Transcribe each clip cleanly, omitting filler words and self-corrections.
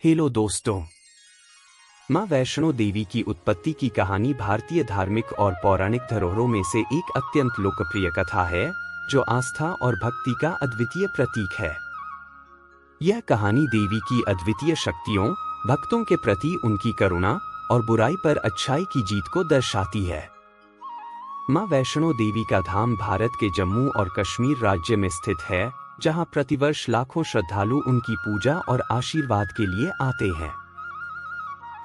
Hello दोस्तों, माँ वैष्णो देवी की उत्पत्ति की कहानी भारतीय धार्मिक और पौराणिक धरोहरों में से एक अत्यंत लोकप्रिय कथा है जो आस्था और भक्ति का अद्वितीय प्रतीक है। यह कहानी देवी की अद्वितीय शक्तियों, भक्तों के प्रति उनकी करुणा और बुराई पर अच्छाई की जीत को दर्शाती है। माँ वैष्णो देवी का धाम भारत के जम्मू और कश्मीर राज्य में स्थित है, जहां प्रतिवर्ष लाखों श्रद्धालु उनकी पूजा और आशीर्वाद के लिए आते हैं।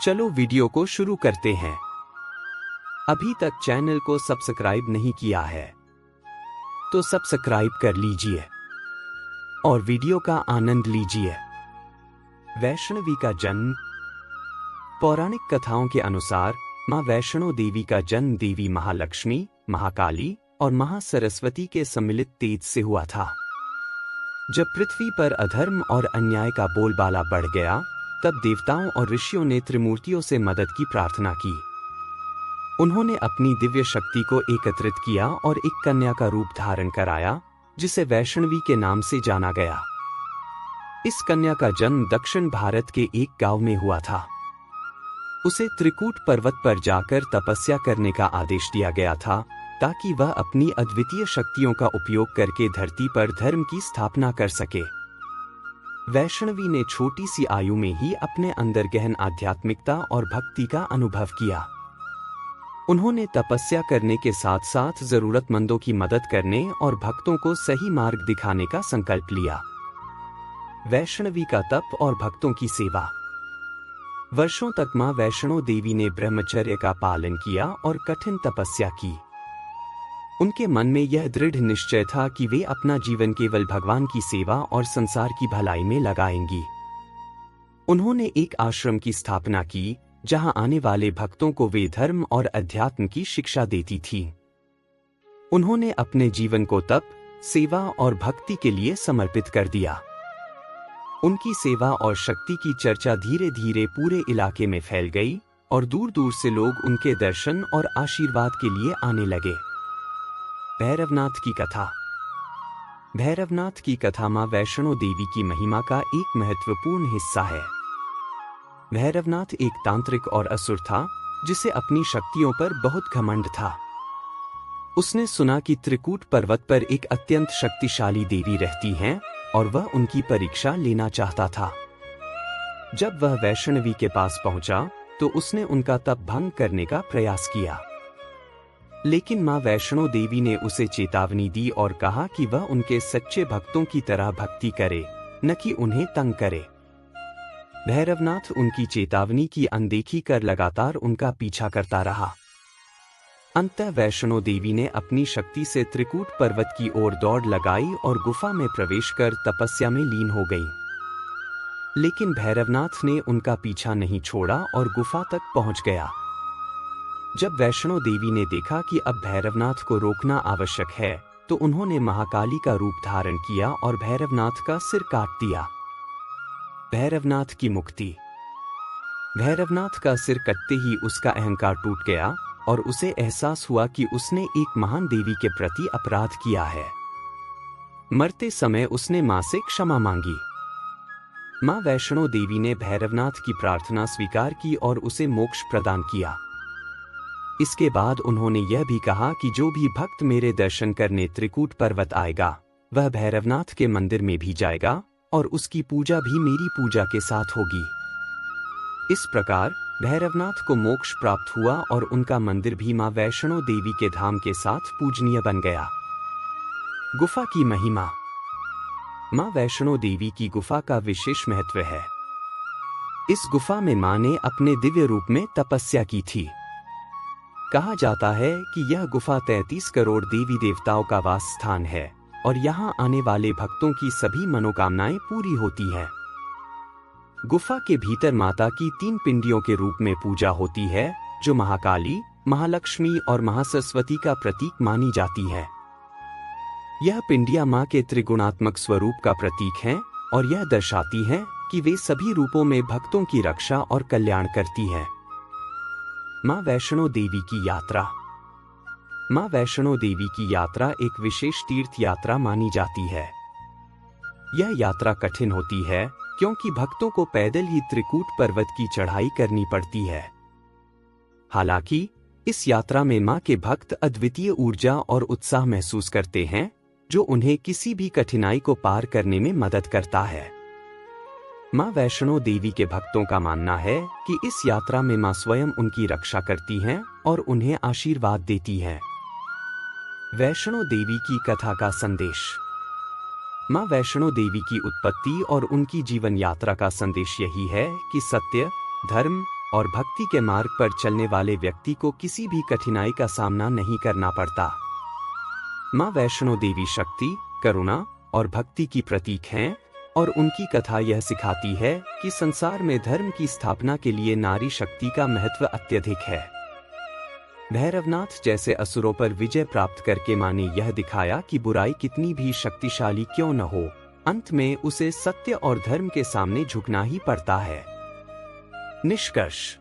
चलो वीडियो को शुरू करते हैं। अभी तक चैनल को सब्सक्राइब नहीं किया है तो सब्सक्राइब कर लीजिए और वीडियो का आनंद लीजिए। वैष्णवी का जन्म। पौराणिक कथाओं के अनुसार माँ वैष्णो देवी का जन्म देवी महालक्ष्मी, महाकाली और महासरस्वती के सम्मिलित तेज से हुआ था। जब पृथ्वी पर अधर्म और अन्याय का बोलबाला बढ़ गया, तब देवताओं और ऋषियों ने त्रिमूर्तियों से मदद की प्रार्थना की। उन्होंने अपनी दिव्य शक्ति को एकत्रित किया और एक कन्या का रूप धारण कराया, जिसे वैष्णवी के नाम से जाना गया। इस कन्या का जन्म दक्षिण भारत के एक गांव में हुआ था। उसे त्रिकूट पर्वत पर जाकर तपस्या करने का आदेश दिया गया था, ताकि वह अपनी अद्वितीय शक्तियों का उपयोग करके धरती पर धर्म की स्थापना कर सके। वैष्णवी ने छोटी सी आयु में ही अपने अंदर गहन आध्यात्मिकता और भक्ति का अनुभव किया। उन्होंने तपस्या करने के साथ साथ जरूरतमंदों की मदद करने और भक्तों को सही मार्ग दिखाने का संकल्प लिया। वैष्णवी का तप और भक्तों की सेवा। वर्षों तक मां वैष्णो देवी ने ब्रह्मचर्य का पालन किया और कठिन तपस्या की। उनके मन में यह दृढ़ निश्चय था कि वे अपना जीवन केवल भगवान की सेवा और संसार की भलाई में लगाएंगी। उन्होंने एक आश्रम की स्थापना की, जहां आने वाले भक्तों को वे धर्म और अध्यात्म की शिक्षा देती थी। उन्होंने अपने जीवन को तप, सेवा और भक्ति के लिए समर्पित कर दिया। उनकी सेवा और शक्ति की चर्चा धीरे धीरे पूरे इलाके में फैल गई और दूर दूर से लोग उनके दर्शन और आशीर्वाद के लिए आने लगे। भैरवनाथ की कथा। भैरवनाथ की कथा मां वैष्णो देवी की महिमा का एक महत्वपूर्ण हिस्सा है। भैरवनाथ एक तांत्रिक और असुर था, जिसे अपनी शक्तियों पर बहुत घमंड था। उसने सुना कि त्रिकूट पर्वत पर एक अत्यंत शक्तिशाली देवी रहती हैं और वह उनकी परीक्षा लेना चाहता था। जब वह वैष्णवी के पास पहुंचा, तो उसने उनका तप भंग करने का प्रयास किया। लेकिन मां वैष्णो देवी ने उसे चेतावनी दी और कहा कि वह उनके सच्चे भक्तों की तरह भक्ति करे, न कि उन्हें तंग करे। भैरवनाथ उनकी चेतावनी की अनदेखी कर लगातार उनका पीछा करता रहा। अंततः वैष्णो देवी ने अपनी शक्ति से त्रिकूट पर्वत की ओर दौड़ लगाई और गुफा में प्रवेश कर तपस्या में लीन हो गई। लेकिन भैरवनाथ ने उनका पीछा नहीं छोड़ा और गुफा तक पहुंच गया। जब वैष्णो देवी ने देखा कि अब भैरवनाथ को रोकना आवश्यक है, तो उन्होंने महाकाली का रूप धारण किया और भैरवनाथ का सिर काट दिया। भैरवनाथ की मुक्ति। भैरवनाथ का सिर कटते ही उसका अहंकार टूट गया और उसे एहसास हुआ कि उसने एक महान देवी के प्रति अपराध किया है। मरते समय उसने मां से क्षमा मांगी। मां वैष्णो देवी ने भैरवनाथ की प्रार्थना स्वीकार की और उसे मोक्ष प्रदान किया। इसके बाद उन्होंने यह भी कहा कि जो भी भक्त मेरे दर्शन करने त्रिकूट पर्वत आएगा, वह भैरवनाथ के मंदिर में भी जाएगा और उसकी पूजा भी मेरी पूजा के साथ होगी। इस प्रकार भैरवनाथ को मोक्ष प्राप्त हुआ और उनका मंदिर भी मां वैष्णो देवी के धाम के साथ पूजनीय बन गया। गुफा की महिमा। मां वैष्णो देवी की गुफा का विशेष महत्व है। इस गुफा में मां ने अपने दिव्य रूप में तपस्या की थी। कहा जाता है कि यह गुफा 33 करोड़ देवी देवताओं का वास स्थान है और यहाँ आने वाले भक्तों की सभी मनोकामनाएं पूरी होती हैं। गुफा के भीतर माता की 3 पिंडियों के रूप में पूजा होती है, जो महाकाली, महालक्ष्मी और महासरस्वती का प्रतीक मानी जाती है। यह पिंडियां मां के त्रिगुणात्मक स्वरूप का प्रतीक हैं और यह दर्शाती हैं कि वे सभी रूपों में भक्तों की रक्षा और कल्याण करती हैं। मां वैष्णो देवी की यात्रा। मां वैष्णो देवी की यात्रा एक विशेष तीर्थ यात्रा मानी जाती है। यह यात्रा कठिन होती है, क्योंकि भक्तों को पैदल ही त्रिकूट पर्वत की चढ़ाई करनी पड़ती है। हालांकि इस यात्रा में मां के भक्त अद्वितीय ऊर्जा और उत्साह महसूस करते हैं, जो उन्हें किसी भी कठिनाई को पार करने में मदद करता है। मां वैष्णो देवी के भक्तों का मानना है कि इस यात्रा में मां स्वयं उनकी रक्षा करती हैं और उन्हें आशीर्वाद देती हैं। वैष्णो देवी की कथा का संदेश। मां वैष्णो देवी की उत्पत्ति और उनकी जीवन यात्रा का संदेश यही है कि सत्य, धर्म और भक्ति के मार्ग पर चलने वाले व्यक्ति को किसी भी कठिनाई का सामना नहीं करना पड़ता। मां वैष्णो देवी शक्ति, करुणा और भक्ति की प्रतीक हैं और उनकी कथा यह सिखाती है कि संसार में धर्म की स्थापना के लिए नारी शक्ति का महत्व अत्यधिक है। भैरवनाथ जैसे असुरों पर विजय प्राप्त करके मां ने यह दिखाया कि बुराई कितनी भी शक्तिशाली क्यों न हो, अंत में उसे सत्य और धर्म के सामने झुकना ही पड़ता है। निष्कर्ष।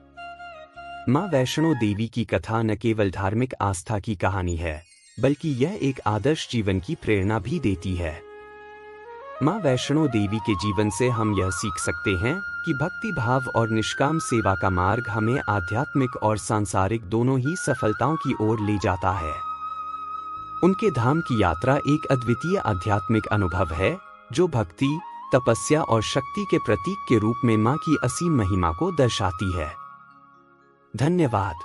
मां वैष्णो देवी की कथा न केवल धार्मिक आस्था की कहानी है, बल्कि यह एक आदर्श जीवन की प्रेरणा भी देती है। मां वैष्णो देवी के जीवन से हम यह सीख सकते हैं कि भक्ति भाव और निष्काम सेवा का मार्ग हमें आध्यात्मिक और सांसारिक दोनों ही सफलताओं की ओर ले जाता है। उनके धाम की यात्रा एक अद्वितीय आध्यात्मिक अनुभव है, जो भक्ति, तपस्या और शक्ति के प्रतीक के रूप में मां की असीम महिमा को दर्शाती है। धन्यवाद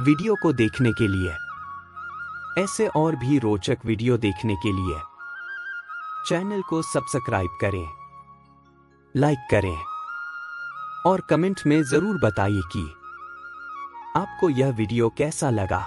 वीडियो को देखने के लिए। ऐसे और भी रोचक वीडियो देखने के लिए चैनल को सब्सक्राइब करें, लाइक करें और कमेंट में जरूर बताइए कि आपको यह वीडियो कैसा लगा।